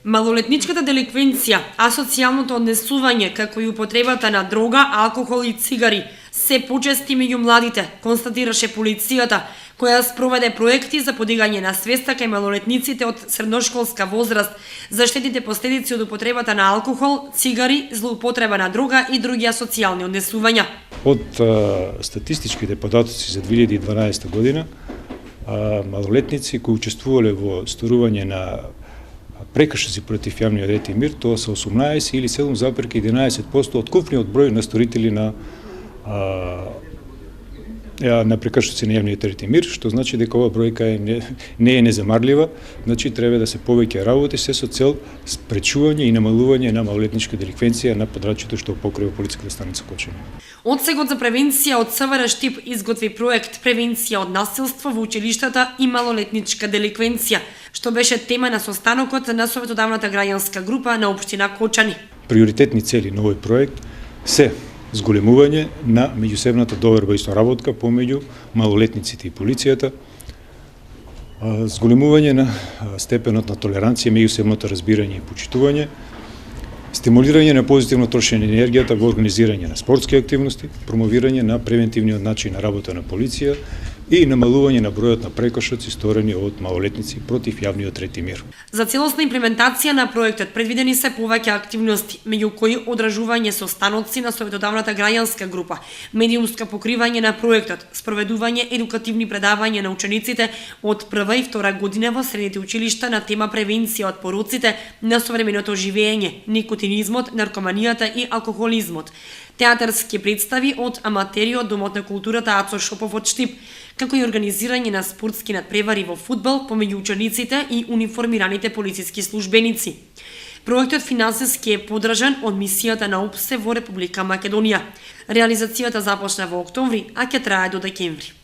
Малолетничката деликвенција, асоцијалното однесување, како и употребата на дрога, алкохол и цигари се почести меѓу младите, констатираше полицијата, која спроведе проекти за подигање на свеста кај малолетниците од средношколска возраст за штетните последици од употребата на алкохол, цигари, злоупотреба на дрога и други асоцијални однесувања. Од статистичките податоци за 2012 година, малолетници кои учествувале во сторување на прекршоци против јавниот ред и мир, тоа се 18 или 7,11% од купниот број на сторители на прекршоци на јавниот ред и мир, што значи дека ова бројка не е незамарлива, значи треба да се повеќе работи се со цел спречување и намалување на малолетничка деликвенција на подрачјето што покрива полициската станица Кочани. Одсегот за превенција од СВР Штип изготви проект Превенција од насилство во училиштата и малолетничка деликвенција, што беше тема на состанокот на Советодавната граѓанска група на општина Кочани. Приоритетни цели на овој проект се зголемување на меѓусебната доверба и соработка помеѓу малолетниците и полицијата, зголемување на степенот на толеранција, меѓусебното разбирање и почитување, стимулирање на позитивно трошење на енергијата во организирање на спортски активности, промовирање на превентивниот начин на работа на полиција и намалување на бројот на прекршоци сторени од малолетници против јавниот ред и мир. За целосна имплементација на проектот предвидени се повеќе активности, меѓу кои одржување состаноци на Советодавната граѓанска група, медиумско покривање на проектот, спроведување едукативни предавања на учениците од прва и втора година во средните училишта на тема превенција од пороците на современото живење, никотинизмот, наркоманијата и алкохолизмот. Театарски представи од аматери од Домот на културата Ацо Шопов од Штип, како и организирање на спортски надпревари во фудбал помеѓу учениците и униформираните полициски службеници. Проектот финансиски е поддржан од мисијата на ОПСЕ во Република Македонија. Реализацијата започна во октомври, а ќе трае до декември.